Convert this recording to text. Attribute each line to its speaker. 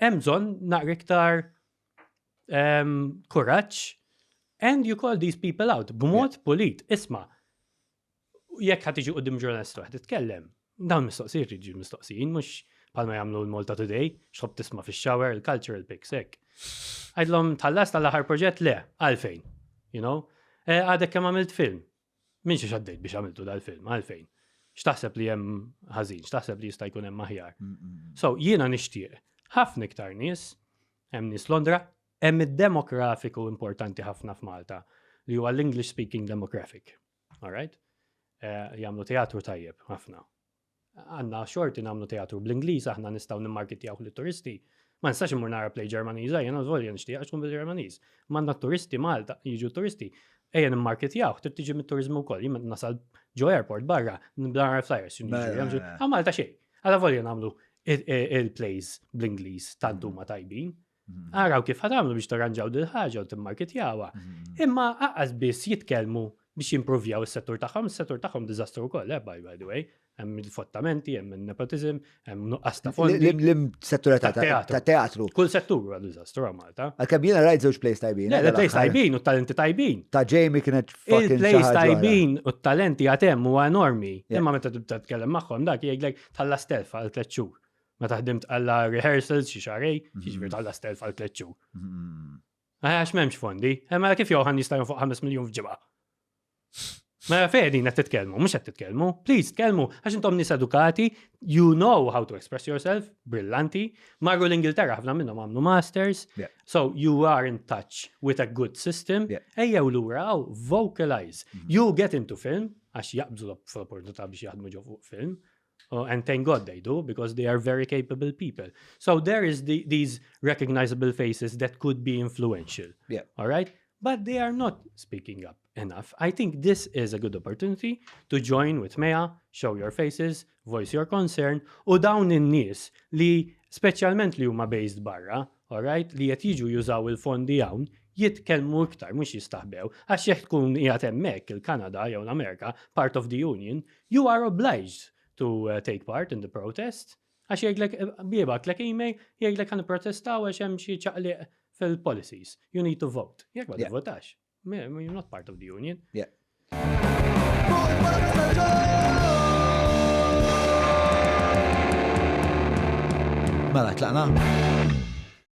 Speaker 1: hemm bżonn naqra iktar kuraġġ and you call these people out b'mod polit. Isma' jekk ħad tiġi qudiem ġurnalistu ħad titkellem, dawn mistoqsijiet jiġu mistoqsijin mhux bħalma jagħmlu l-Malta Today, x'ħobb tisma' fix-shower, il-cultural pics hekk. Għajdlhom tħallas tal-aħħar proġett le, għalfejn, you know? Għadek kemm għamilt film. Min xi xaddejt biex għamiltu dal-film, għalfejn. X'taħseb li hemm ħażin, x'taħseb li jista' jkun hemm aħjar. So jiena nixtieq ħafna iktar nies, hemm nies Londra, hemm id-demografiku importanti ħafna f'Malta li huwa l-English speaking demographic. All right? Jagħmlu teatru tajjeb ħafna. Għandna xorti nagħmlu teatru bl-Ingliż aħna nistgħu nimmarketjaw lit-turisti. Ma nistax immur nara play Ġermaniża, jiena żvolja nixtieq għax tkun bil-Ġermaniż. M'għandna turisti Malta, jiġu turisti. Ejja nimmarketjaw, trid tiġi mit-turiżmu wkoll. Jien nasal ġo airport barra, nibdar flyers. Malta xejn. Għala volja nagħmlu il-plays bl-Ingliż tant huma tajbin. Araw kif ħadamlu biex tarranġaw dil-ħaġa u timmarketjawha. Imma aqqas biss jitkellmu biex jimprovjaw is-settur tagħhom diżastru wkoll, by the way. Hemm il-fottamenti, hemm il-nepotizm, hemm nuqqas ta' fondi.
Speaker 2: L-settur ta' teatru.
Speaker 1: Kull settur huwa diżastru Malta.
Speaker 2: Għalkemm jiena rajt żewġ plays tajbin.
Speaker 1: Il-plays tajbin u t-talenti tajbin.
Speaker 2: Ta' Jamie kienet fucking
Speaker 1: il-plays tajbin u t-talenti għatem huwa enormi. Imma meta titkellem magħhom dak jgħidlek tħallas telfa għal 3 xhur. Meta ħdimt għalla rehearsals xi xarej, jiġifier tħallas telfa għal 3 xhur. Għax m'hemmx fondi. Imma kif Johan jista' jonfoq 5 miljun f'ġibgħa. Ma fejn qed titkellmu, mhux qed titkellmu. Please tkellmu għax intom nies edukati, you know how to express yourself, brillanti. Marru l-Ingilterra ħafna minnhom għamlu masters. So you are in touch with a good system. Ejjew lura vocalize. You get into film għax jaqbżu l-opportunità biex jaħdmu ġo fuq film. And thank God they do, because they are very capable people. So there is these recognizable faces that could be influential. All right? But they are not speaking up enough. I think this is a good opportunity to join with Mea, show your faces, voice your concern, u dawn in-nies li speċjalment li huma based barra, all right, li qed jiġu jużaw il-fondi hawn, jitkellmu iktar mhux jistaħbew, għax jekk tkun qiegħed hemmhekk il-Kanada jew l-Amerika, part of the Union, you are obliged to take part in the protest. Għax jgħidlek biebak lek email, jgħidlek ħan protestaw għax hemm xi ċaqliq fil-policies. You need to vote. Jekk ma tivvotax, you're not part of the union.
Speaker 2: Mela tlaqna.